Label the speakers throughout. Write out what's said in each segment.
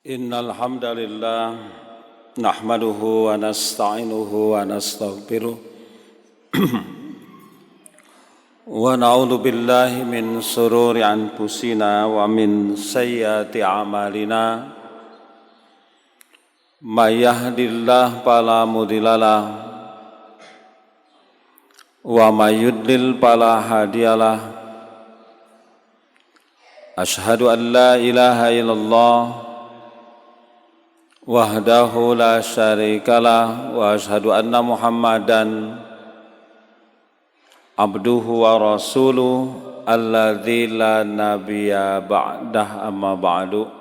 Speaker 1: Innal hamdalillah nahmaduhu wa nasta'inuhu wa nastaghfiruh wa na'udzu billahi min shururi anfusina wa min sayyiati a'malina may yahdihillahu fala mudhillalah wa may yudlil fala hadiyalah. Asyhadu an la ilaha illallah wahdahu la syarikalah wa asyhadu anna Muhammadan abduhu wa rasuluh alladzi la nabiyya ba'dah amma ba'du.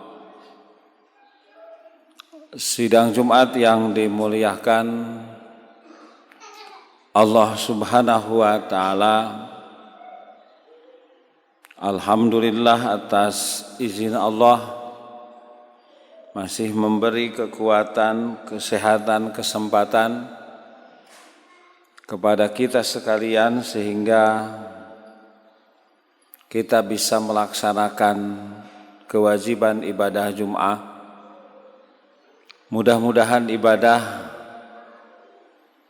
Speaker 1: Sidang Jumat yang dimuliakan Allah Subhanahu wa taala, alhamdulillah atas izin Allah masih memberi kekuatan, kesehatan, kesempatan kepada kita sekalian sehingga kita bisa melaksanakan kewajiban ibadah Jum'ah. Mudah-mudahan ibadah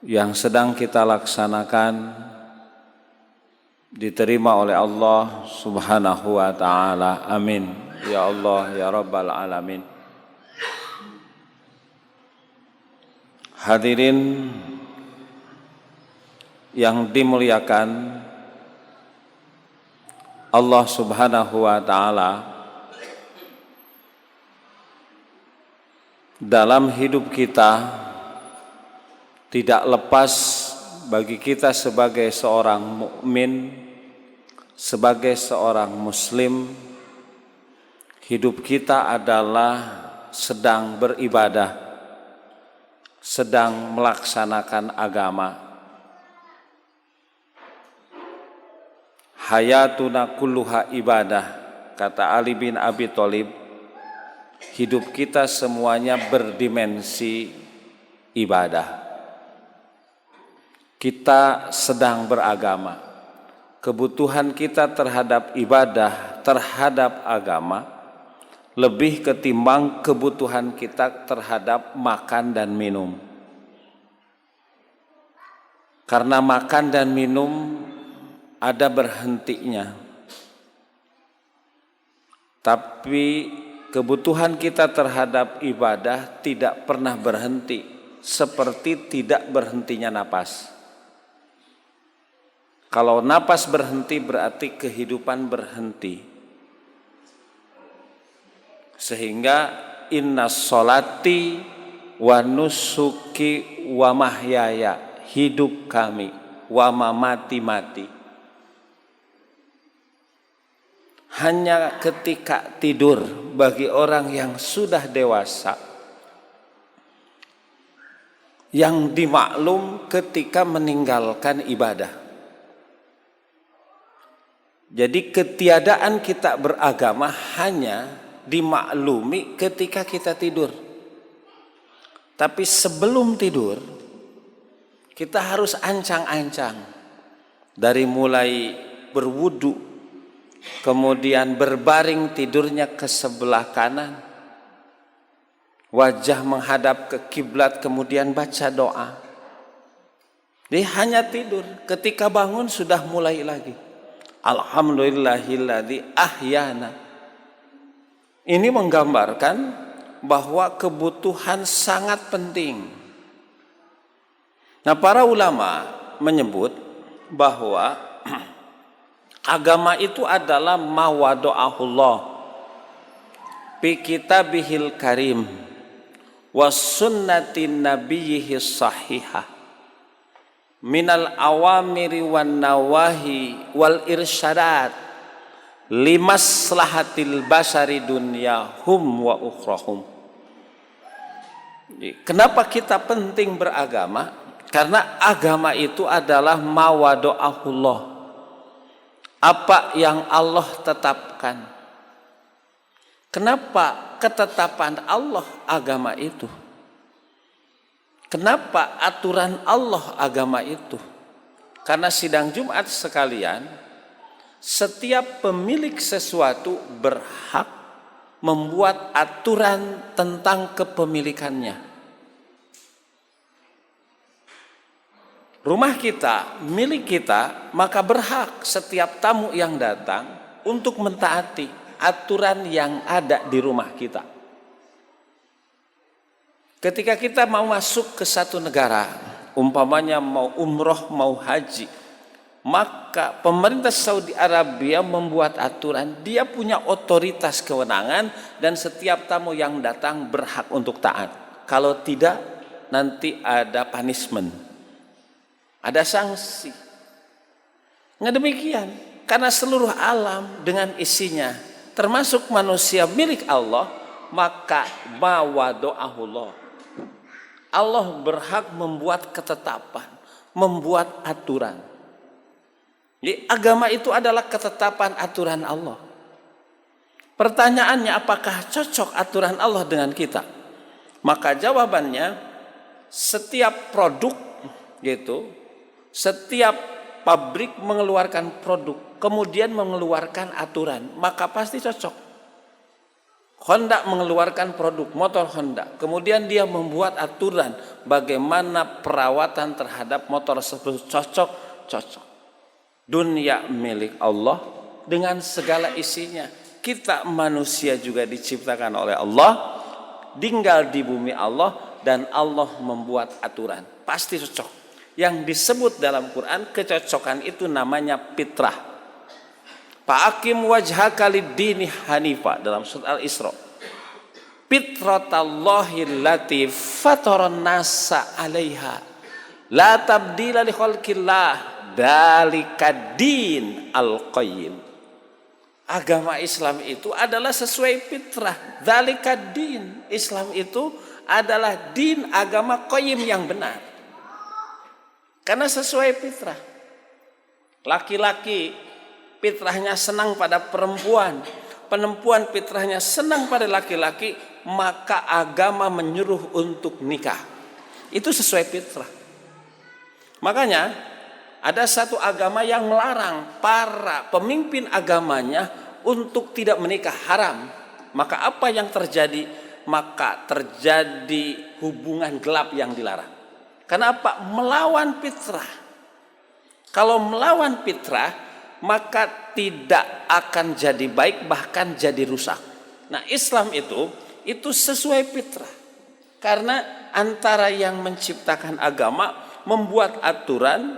Speaker 1: yang sedang kita laksanakan diterima oleh Allah Subhanahu wa taala. Amin. Ya Allah ya Rabbal alamin. Hadirin yang dimuliakan Allah Subhanahu wa taala, dalam hidup kita tidak lepas bagi kita sebagai seorang mukmin, sebagai seorang muslim, hidup kita adalah sedang beribadah, sedang melaksanakan agama. Hayatuna kulluha ibadah, kata Ali bin Abi Thalib, hidup kita semuanya berdimensi ibadah. Kita sedang beragama. Kebutuhan kita terhadap ibadah, terhadap agama lebih ketimbang kebutuhan kita terhadap makan dan minum. Karena makan dan minum ada berhentinya. Tapi kebutuhan kita terhadap ibadah tidak pernah berhenti, seperti tidak berhentinya napas. Kalau napas berhenti berarti kehidupan berhenti. Sehingga inna sholati wa nusuki wa mahyaya, hidup kami, wa mamati mati. Hanya ketika tidur bagi orang yang sudah dewasa, yang dimaklum ketika meninggalkan ibadah. Jadi ketiadaan kita beragama hanya dimaklumi ketika kita tidur. Tapi sebelum tidur kita harus ancang-ancang, dari mulai berwudu, kemudian berbaring tidurnya ke sebelah kanan, wajah menghadap ke kiblat, kemudian baca doa. Dia hanya tidur, ketika bangun sudah mulai lagi. Alhamdulillahilladzi ahyana. Ini menggambarkan bahwa kebutuhan sangat penting. Nah, para ulama menyebut bahwa agama itu adalah mawada'ahullah bi kitabihil karim was sunnatin nabiyhi sahihah minal awamiri wan nawahi wal irsyadat limaslahatil basari dunyahum wa ukhrahum. Kenapa kita penting beragama? Karena agama itu adalah mawada'ahullah, apa yang Allah tetapkan. Kenapa ketetapan Allah agama itu? Kenapa aturan Allah agama itu? Karena sidang Jumat sekalian, setiap pemilik sesuatu berhak membuat aturan tentang kepemilikannya. Rumah kita, milik kita, maka berhak setiap tamu yang datang untuk mentaati aturan yang ada di rumah kita. Ketika kita mau masuk ke satu negara, umpamanya mau umroh, mau haji, maka pemerintah Saudi Arabia membuat aturan, dia punya otoritas kewenangan dan setiap tamu yang datang berhak untuk taat. Kalau tidak, nanti ada punishment, ada sanksi. Nggak demikian, karena seluruh alam dengan isinya, termasuk manusia milik Allah, maka mawado'ahullah. Allah berhak membuat ketetapan, membuat aturan. Jadi agama itu adalah ketetapan aturan Allah. Pertanyaannya, apakah cocok aturan Allah dengan kita? Maka jawabannya, setiap produk gitu, setiap pabrik mengeluarkan produk, kemudian mengeluarkan aturan, maka pasti cocok. Honda mengeluarkan produk motor Honda, kemudian dia membuat aturan bagaimana perawatan terhadap motor tersebut, cocok. Dunia milik Allah dengan segala isinya. Kita manusia juga diciptakan oleh Allah, tinggal di bumi Allah, dan Allah membuat aturan, pasti cocok. Yang disebut dalam Quran kecocokan itu namanya fitrah. Fa'akim wajhaka lid-dini hanifa dalam surat Al-Isra. Fitratallahi allati fataran nasa 'alaiha la tabdila li khalqillah dzalika din al-qayyim. Agama Islam itu adalah sesuai fitrah. Dzalika din. Islam itu adalah din, agama qayyim yang benar. Karena sesuai fitrah. Laki-laki fitrahnya senang pada perempuan, perempuan fitrahnya senang pada laki-laki, maka agama menyuruh untuk nikah. Itu sesuai fitrah. Makanya ada satu agama yang melarang para pemimpin agamanya untuk tidak menikah, haram. Maka apa yang terjadi? Maka terjadi hubungan gelap yang dilarang. Kenapa? Melawan fitrah. Kalau melawan fitrah, maka tidak akan jadi baik, bahkan jadi rusak. Nah, Islam itu sesuai fitrah. Karena antara yang menciptakan agama, membuat aturan,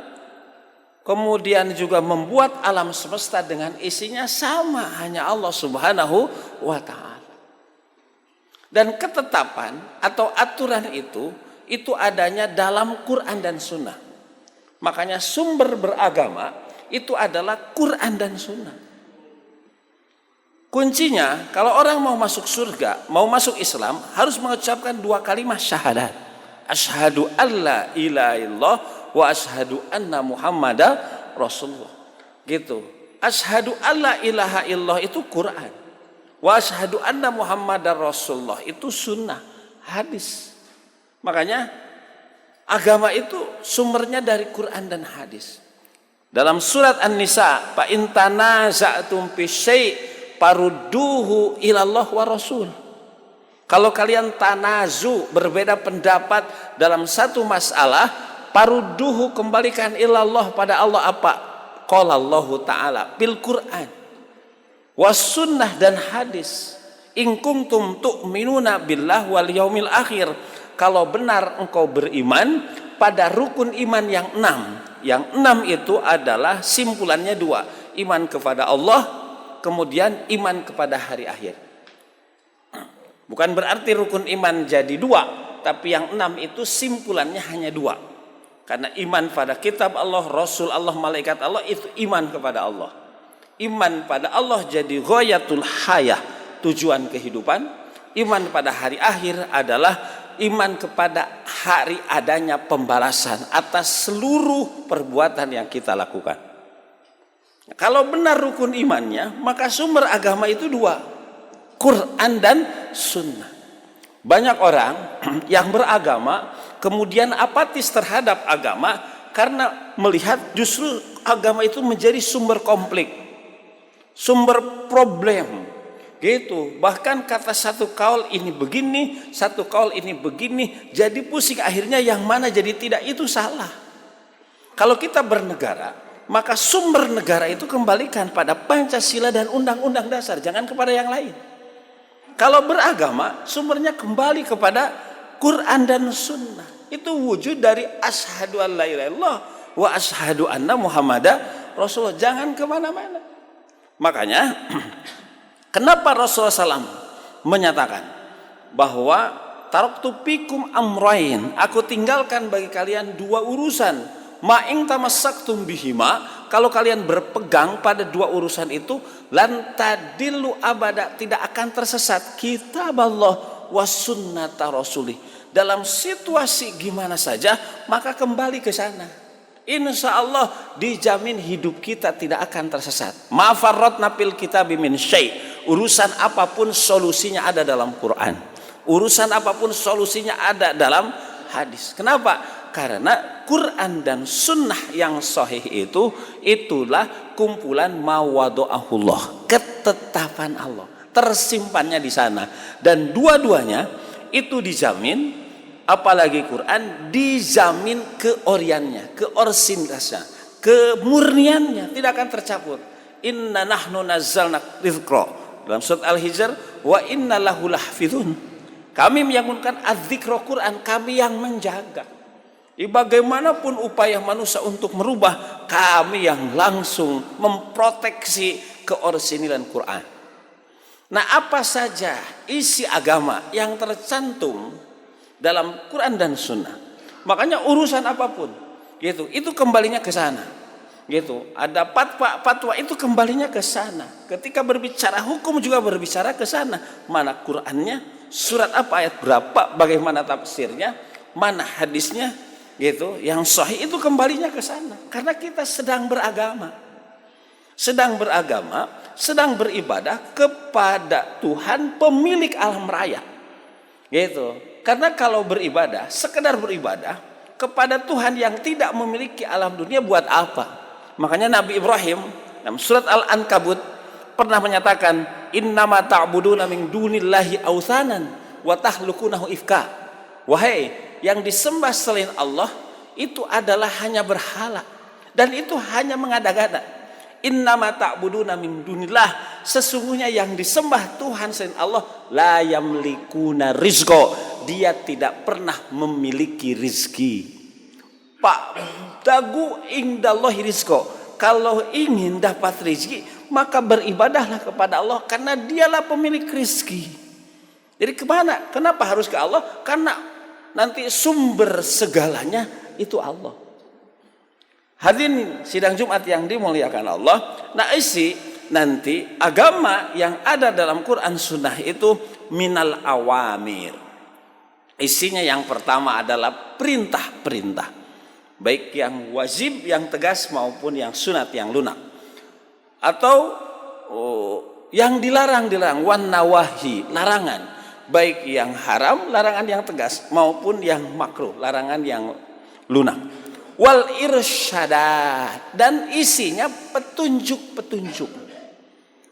Speaker 1: kemudian juga membuat alam semesta dengan isinya sama, hanya Allah Subhanahu wa ta'ala. Dan ketetapan atau aturan itu adanya dalam Quran dan Sunnah. Makanya sumber beragama itu adalah Quran dan Sunnah. Kuncinya, kalau orang mau masuk surga, mau masuk Islam, harus mengucapkan 2 kalimat syahadat. Asyhadu alla ilaha illallah wa asyhadu anna Muhammadar Rasulullah. Gitu. Asyhadu alla ilaha illallah itu Quran. Wa asyhadu anna Muhammadar Rasulullah itu sunnah, hadis. Makanya agama itu sumbernya dari Quran dan hadis. Dalam surat An-Nisa, fa in tanaza'tum fi syai' farudduhu ilallah wa rasul. Kalau kalian tanazu, berbeda pendapat dalam satu masalah, farudduhu, kembalikan ilallah, pada Allah. Apa? Qala Allah Ta'ala bil Quran was sunnah, dan hadis. In kuntum tu'minuna billah wal yaumil akhir. Kalau benar engkau beriman pada rukun iman yang 6. Yang 6 itu adalah simpulannya 2. Iman kepada Allah, kemudian iman kepada hari akhir. Bukan berarti rukun iman jadi 2, tapi yang 6 itu simpulannya hanya 2. Karena iman pada kitab Allah, Rasul Allah, malaikat Allah, itu iman kepada Allah. Iman pada Allah jadi ghayatul hayah, tujuan kehidupan. Iman pada hari akhir adalah iman kepada hari adanya pembalasan atas seluruh perbuatan yang kita lakukan. Kalau benar rukun imannya, maka sumber agama itu 2, Quran dan Sunnah. Banyak orang yang beragama kemudian apatis terhadap agama karena melihat justru agama itu menjadi sumber konflik, sumber problem, Gitu. Bahkan kata satu kaul ini begini, satu kaul ini begini, jadi pusing akhirnya yang mana jadi tidak, itu salah. Kalau kita bernegara, maka sumber negara itu kembalikan pada Pancasila dan Undang-Undang Dasar, jangan kepada yang lain. Kalau beragama, sumbernya kembali kepada Quran dan Sunnah. Itu wujud dari asyhadu an la ilaha illallah wa asyhadu anna Muhammadar Rasulullah. Jangan kemana-mana. Makanya kenapa Rasulullah SAW menyatakan bahwa taraktu fikum amrain, aku tinggalkan bagi kalian dua urusan, ma in tamassaktum bihima, kalau kalian berpegang pada dua urusan itu, lan tadillu abada, tidak akan tersesat, kitab Allah wa sunnata rasulih. Dalam situasi gimana saja, maka kembali ke sana. Insya Allah dijamin hidup kita tidak akan tersesat. Ma farratna fil kitabi min syai'. Urusan apapun solusinya ada dalam Quran. Urusan apapun solusinya ada dalam hadis. Kenapa? Karena Quran dan sunnah yang sahih itu, itulah kumpulan mawadu'ahullah, ketetapan Allah, tersimpannya di sana. Dan dua-duanya itu dijamin. Apalagi Quran dijamin keoriannya, keorsintasnya, kemurniannya, tidak akan tercampur. Inna nahnu nazzalna dzikra dalam surat Al-Hijr, wa inna lahu lahfizun. Kami menyangunkan az-dzikra Quran, kami yang menjaga. Bagaimanapun upaya manusia untuk merubah, kami yang langsung memproteksi keorsinilan Quran. Nah, apa saja isi agama yang tercantum dalam Quran dan Sunnah, makanya urusan apapun gitu, itu kembalinya ke sana gitu. Ada fatwa itu kembalinya ke sana. Ketika berbicara hukum juga berbicara ke sana. Mana Qurannya, surat apa, ayat berapa, bagaimana tafsirnya, mana hadisnya gitu, yang sahih, itu kembalinya ke sana. Karena kita sedang beragama, sedang beribadah kepada Tuhan pemilik alam raya gitu. Karena kalau beribadah, sekedar beribadah kepada Tuhan yang tidak memiliki alam dunia, buat apa? Makanya Nabi Ibrahim dalam surat Al-Ankabut pernah menyatakan, innama ta'buduna min dunillahi awthanan wa tahlukunahu ifka. Wahai yang disembah selain Allah, itu adalah hanya berhala, dan itu hanya mengada-gada. Innama ta'buduna min dunillah, sesungguhnya yang disembah Tuhan selain Allah, la yamlikuna rizqa, dia tidak pernah memiliki rizki. Pak dagu indallahi rizqa, kalau ingin dapat rizki maka beribadahlah kepada Allah, karena dialah pemilik rizki. Jadi kemana? Kenapa harus ke Allah? Karena nanti sumber segalanya itu Allah. Hadirin sidang Jumat yang dimuliakan Allah. Nah, isi nanti agama yang ada dalam Quran Sunnah itu minal awamir. Isinya yang pertama adalah perintah-perintah, baik yang wajib, yang tegas, maupun yang sunat, yang lunak, atau yang dilarang-dilarang, wan nawahi, larangan, baik yang haram, larangan yang tegas, maupun yang makruh, larangan yang lunak. Wal irsyadat, dan isinya petunjuk-petunjuk.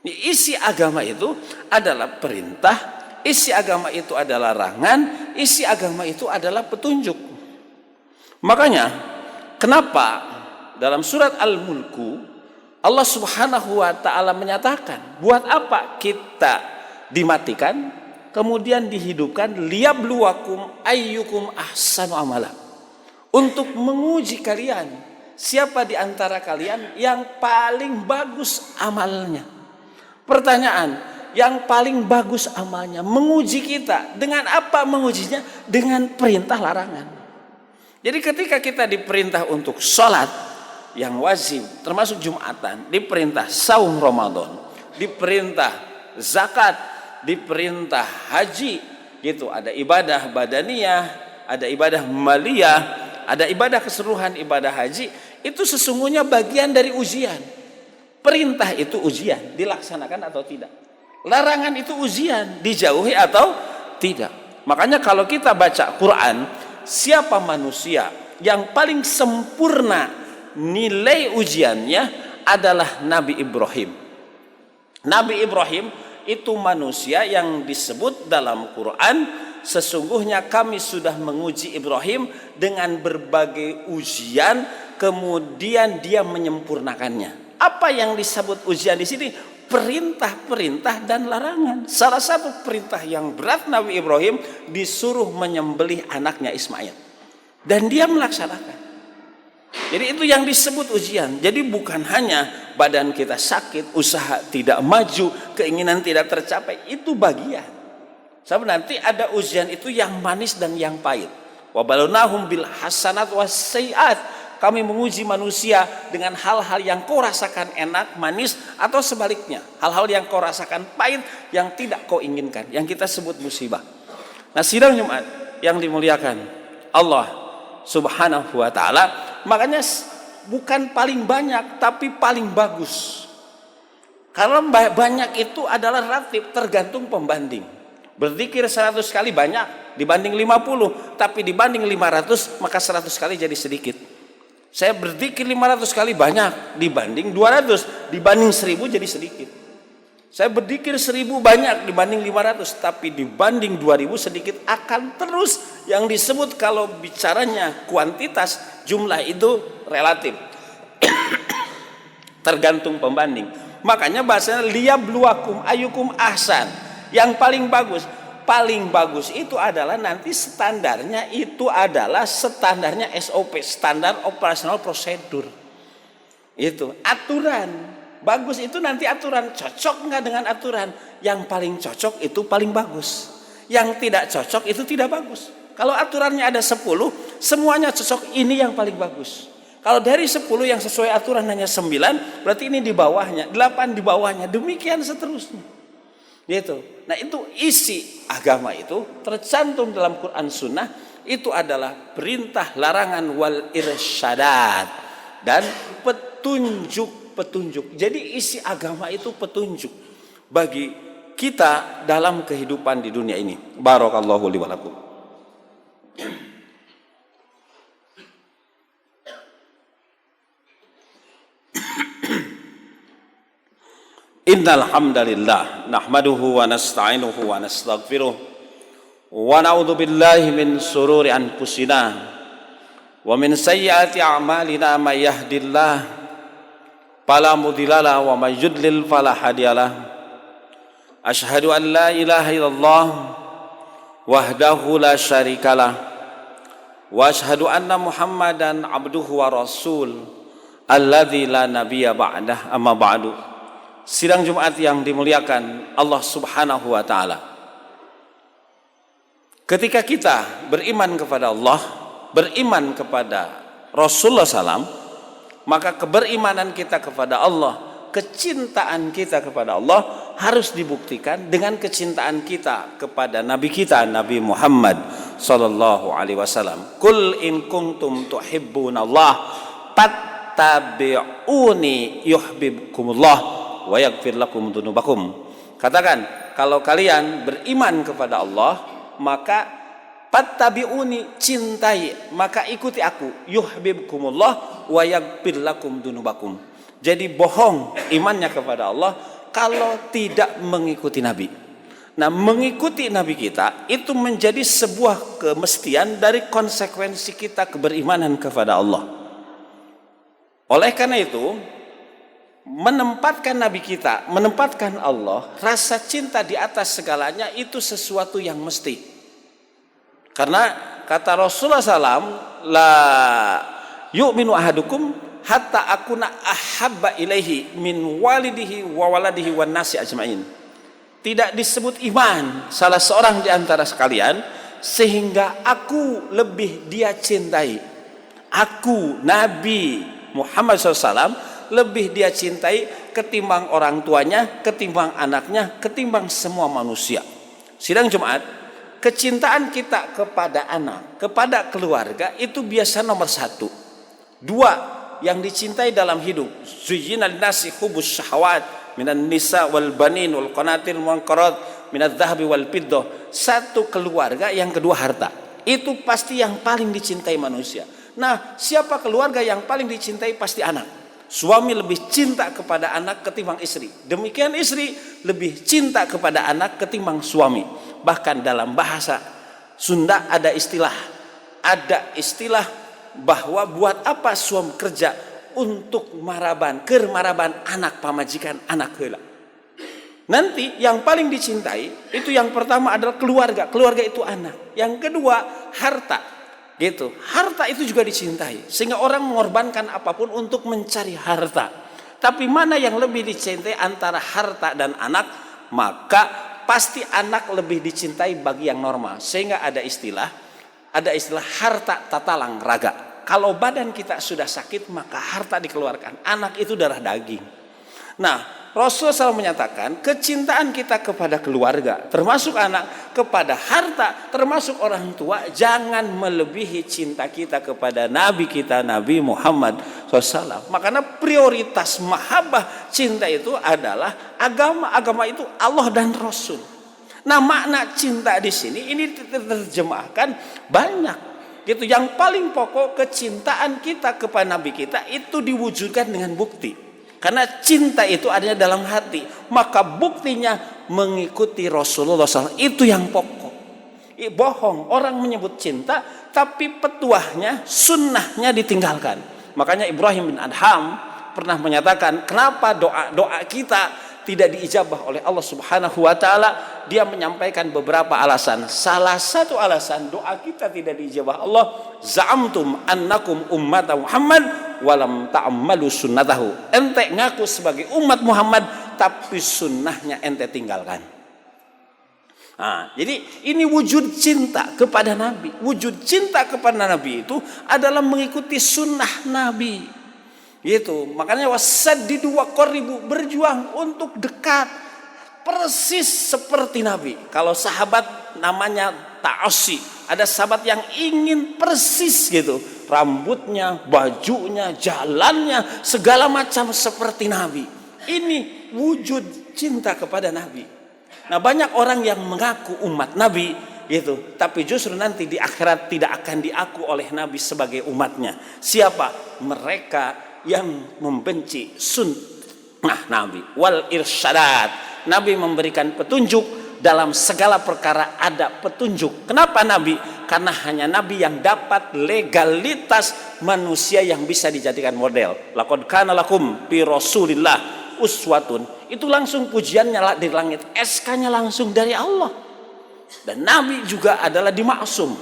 Speaker 1: Isi agama itu adalah perintah, isi agama itu adalah larangan, isi agama itu adalah petunjuk. Makanya kenapa dalam surat Al-Mulku Allah Subhanahu wa taala menyatakan, buat apa kita dimatikan kemudian dihidupkan, liyabluwakum ayyukum ahsanu amala, untuk menguji kalian siapa di antara kalian yang paling bagus amalnya. Pertanyaan, yang paling bagus amalnya, menguji kita dengan apa? Mengujinya dengan perintah larangan. Jadi ketika kita diperintah untuk sholat yang wajib termasuk Jumatan, diperintah saum Ramadan, diperintah zakat, diperintah haji gitu, ada ibadah badaniyah, ada ibadah maliyah, ada ibadah keseluruhan, ibadah haji, itu sesungguhnya bagian dari ujian. Perintah itu ujian, dilaksanakan atau tidak. Larangan itu ujian, dijauhi atau tidak. Makanya kalau kita baca Quran, siapa manusia yang paling sempurna nilai ujiannya adalah Nabi Ibrahim. Nabi Ibrahim itu manusia yang disebut dalam Quran, sesungguhnya kami sudah menguji Ibrahim dengan berbagai ujian, kemudian dia menyempurnakannya. Apa yang disebut ujian di sini? Perintah-perintah dan larangan. Salah satu perintah yang berat, Nabi Ibrahim disuruh menyembelih anaknya Ismail, dan dia melaksanakan. Jadi itu yang disebut ujian. Jadi bukan hanya badan kita sakit, usaha tidak maju, keinginan tidak tercapai, itu bagian. Sebab nanti ada ujian itu yang manis dan yang pahit. Wa balawnahum bil hasanat was sayiat. Kami menguji manusia dengan hal-hal yang kau rasakan enak, manis, atau sebaliknya, hal-hal yang kau rasakan pahit, yang tidak kau inginkan, yang kita sebut musibah. Nah, sidang Jumat yang dimuliakan Allah Subhanahu wa ta'ala, makanya bukan paling banyak tapi paling bagus. Karena banyak itu adalah relatif, tergantung pembanding. Berzikir 100 kali banyak dibanding 50, tapi dibanding 500 maka 100 kali jadi sedikit. Saya berzikir 500 kali banyak dibanding 200, dibanding 1000 jadi sedikit. Saya berzikir 1000 banyak dibanding 500, tapi dibanding 2000 sedikit. Akan terus yang disebut kalau bicaranya kuantitas, jumlah itu relatif. Tergantung pembanding. Makanya bahasanya liyabluwakum ayyukum ahsan. Yang paling bagus. Paling bagus itu adalah nanti standarnya itu adalah standarnya SOP, standar operasional prosedur. Itu aturan. Bagus itu nanti aturan, cocok enggak dengan aturan? Yang paling cocok itu paling bagus. Yang tidak cocok itu tidak bagus. Kalau aturannya ada 10, semuanya cocok, ini yang paling bagus. Kalau dari 10 yang sesuai aturan hanya 9, berarti ini di bawahnya, 8 di bawahnya, demikian seterusnya. Gitu. Nah, itu isi agama itu tercantum dalam Quran Sunnah, itu adalah perintah, larangan, wal irsyadat, dan petunjuk. Jadi isi agama itu petunjuk bagi kita dalam kehidupan di dunia ini. Barakallahu li wa lakum. Innal hamdalillah nahmaduhu wa nasta'inuhu wa nastaghfiruh wa na'udzu billahi min shururi anfusina wa min sayyiati a'malina may yahdihillahu fala mudhillalah wa may yudlil fala hadiyalah. Asyhadu an la ilaha illallah wahdahu la syarikalah wa asyhadu anna Muhammadan abduhu wa rasul alladzi la nabiyya ba'dah, amma ba'du. Sidang Jumat yang dimuliakan Allah Subhanahu wa ta'ala, ketika kita beriman kepada Allah, beriman kepada Rasulullah SAW, maka keberimanan kita kepada Allah, kecintaan kita kepada Allah harus dibuktikan dengan kecintaan kita kepada Nabi kita, Nabi Muhammad sallallahu alaihi wasallam. Qul in kuntum tuhibbunallah fattabi'uni yuhibbukumullah wa yaghfir lakum dzunubakum. Katakan, kalau kalian beriman kepada Allah, maka fattabi'uni, cintai, maka ikuti aku, yuhibbukumullah wa yaghfir lakum dzunubakum. Jadi bohong imannya kepada Allah kalau tidak mengikuti Nabi. Nah, mengikuti Nabi kita itu menjadi sebuah kemestian dari konsekuensi kita keberimanan kepada Allah. Oleh karena itu, menempatkan Nabi kita, menempatkan Allah, rasa cinta di atas segalanya itu sesuatu yang mesti. Karena kata Rasulullah SAW, la yu'minu ahadukum hatta akuna ahabba ilaihi min walidihi wa waladihi wan nasi ajmain. Tidak disebut iman salah seorang di antara sekalian sehingga aku lebih dia cintai. Aku Nabi Muhammad SAW lebih dia cintai ketimbang orang tuanya, ketimbang anaknya, ketimbang semua manusia. Sidang Jumat, kecintaan kita kepada anak, kepada keluarga itu biasa nomor 1. 2 yang dicintai dalam hidup, zuyyina linnasi hubbus syahawat minan nisa wal banin wal qanatir muqarrad minadz zahabi wal fiddah. 1 keluarga, yang kedua harta. Itu pasti yang paling dicintai manusia. Nah, siapa keluarga yang paling dicintai? Pasti anak. Suami lebih cinta kepada anak ketimbang istri. Demikian istri lebih cinta kepada anak ketimbang suami. Bahkan dalam bahasa Sunda ada istilah bahwa buat apa suami kerja untuk maraban anak pamajikan anak heula. Nanti yang paling dicintai itu yang pertama adalah keluarga itu anak. Yang kedua harta, gitu. Harta itu juga dicintai, sehingga orang mengorbankan apapun untuk mencari harta. Tapi mana yang lebih dicintai antara harta dan anak? Maka pasti anak lebih dicintai bagi yang normal. Sehingga ada istilah harta tatalang raga. Kalau badan kita sudah sakit maka harta dikeluarkan. Anak itu darah daging. Nah, Rasulullah SAW menyatakan kecintaan kita kepada keluarga, termasuk anak, kepada harta, termasuk orang tua, jangan melebihi cinta kita kepada Nabi kita, Nabi Muhammad SAW. Makanya prioritas mahabbah cinta itu adalah agama itu Allah dan Rasul. Nah, makna cinta di sini ini diterjemahkan banyak. Gitu, yang paling pokok kecintaan kita kepada Nabi kita itu diwujudkan dengan bukti. Karena cinta itu adanya dalam hati, maka buktinya mengikuti Rasulullah SAW. Itu yang pokok. Bohong orang menyebut cinta tapi petuahnya, sunnahnya ditinggalkan. Makanya Ibrahim bin Adham pernah menyatakan kenapa doa kita tidak diijabah oleh Allah Subhanahu wa taala. Dia menyampaikan beberapa alasan. Salah satu alasan doa kita tidak diijabah Allah, za'amtum annakum ummata Muhammad walam ta'ammalu sunnatahu. Ente ngaku sebagai umat Muhammad tapi sunnahnya ente tinggalkan. Nah, jadi ini wujud cinta kepada Nabi. Wujud cinta kepada Nabi itu adalah mengikuti sunnah Nabi. Gitu. Makanya wasaddidu wa qaribu, berjuang untuk dekat persis seperti Nabi. Kalau sahabat namanya ta'assi, ada sahabat yang ingin persis gitu, rambutnya, bajunya, jalannya, segala macam seperti Nabi. Ini wujud cinta kepada Nabi. Nah, banyak orang yang mengaku umat Nabi gitu, tapi justru nanti di akhirat tidak akan diaku oleh Nabi sebagai umatnya. Siapa? Mereka yang membenci sunnah Nabi. Wal irsyadat, Nabi memberikan petunjuk dalam segala perkara, ada petunjuk. Kenapa Nabi? Karena hanya Nabi yang dapat legalitas manusia yang bisa dijadikan model. Laqad kana lakum fi Rasulillah uswatun. Itu langsung pujiannya dari langit, SK-nya langsung dari Allah. Dan Nabi juga adalah dimaksum,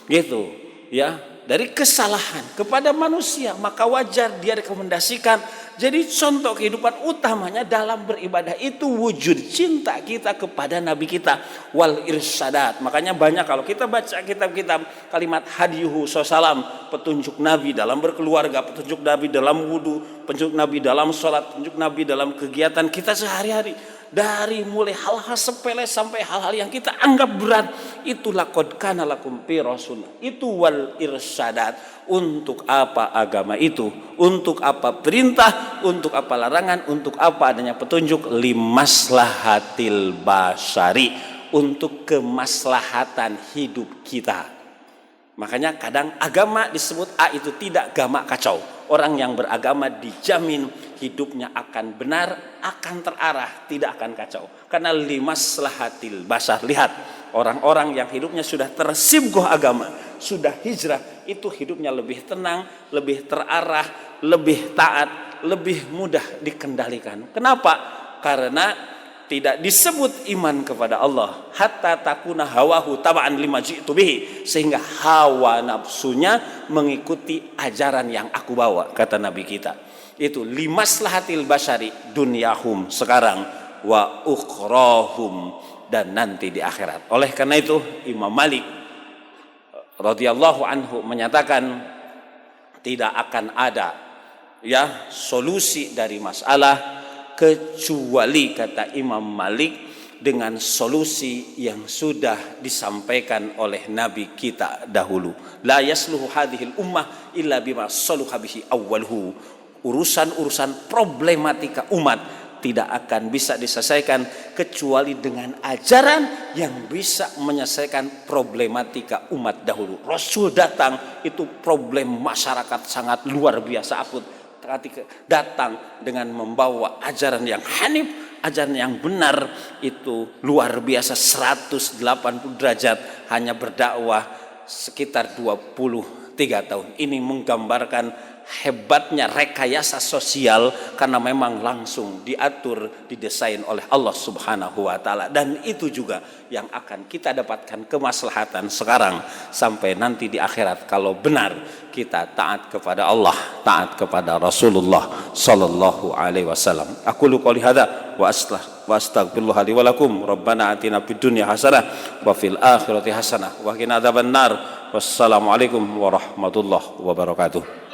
Speaker 1: gitu, ya, dari kesalahan kepada manusia, maka wajar dia rekomendasikan jadi contoh kehidupan utamanya dalam beribadah itu wujud cinta kita kepada Nabi kita. Wal irsyadat, makanya banyak kalau kita baca kitab-kitab kalimat hadiyuhu salam, petunjuk Nabi dalam berkeluarga, petunjuk Nabi dalam wudu, petunjuk Nabi dalam sholat, petunjuk Nabi dalam kegiatan kita sehari-hari. Dari mulai hal-hal sepele sampai hal-hal yang kita anggap berat, itu laqad kana lakum fi rasul. Itu wal irsyadat. Untuk apa agama itu? Untuk apa perintah? Untuk apa larangan? Untuk apa adanya petunjuk? Limaslahatil basyari, untuk kemaslahatan hidup kita. Makanya kadang agama disebut itu tidak agama kacau. Orang yang beragama dijamin hidupnya akan benar, akan terarah, tidak akan kacau. Karena limaslahatil basyar. Lihat, orang-orang yang hidupnya sudah tersibgoh agama, sudah hijrah, itu hidupnya lebih tenang, lebih terarah, lebih taat, lebih mudah dikendalikan. Kenapa? Karena tidak disebut iman kepada Allah hatta takuna hawahu taba'an lima ji'tu bihi, sehingga hawa nafsunya mengikuti ajaran yang aku bawa, kata Nabi kita. Itu limaslahatil basyari dunyahum sekarang wa ukhrahum, dan nanti di akhirat. Oleh karena itu Imam Malik radhiyallahu anhu menyatakan tidak akan ada solusi dari masalah kecuali, kata Imam Malik, dengan solusi yang sudah disampaikan oleh Nabi kita dahulu. La yasluhu hadhil ummah illa bima saluha bihi awwaluhu. Urusan-urusan problematika umat tidak akan bisa diselesaikan kecuali dengan ajaran yang bisa menyelesaikan problematika umat dahulu. Rasul datang, itu problem masyarakat sangat luar biasa akut. datang dengan membawa ajaran yang hanif, ajaran yang benar, itu luar biasa 180 derajat hanya berdakwah sekitar 23 tahun. Ini menggambarkan hebatnya rekayasa sosial karena memang langsung diatur, didesain oleh Allah Subhanahu wa taala, dan itu juga yang akan kita dapatkan kemaslahatan sekarang sampai nanti di akhirat kalau benar kita taat kepada Allah, taat kepada Rasulullah sallallahu alaihi wasallam. Aqulu qouli hadza wa astaghfirullah li wa lakum. Rabbana atina fid dunya hasanah wa fil akhirati hasanah wa qina adzabannar. Wassalamualaikum warahmatullahi wabarakatuh.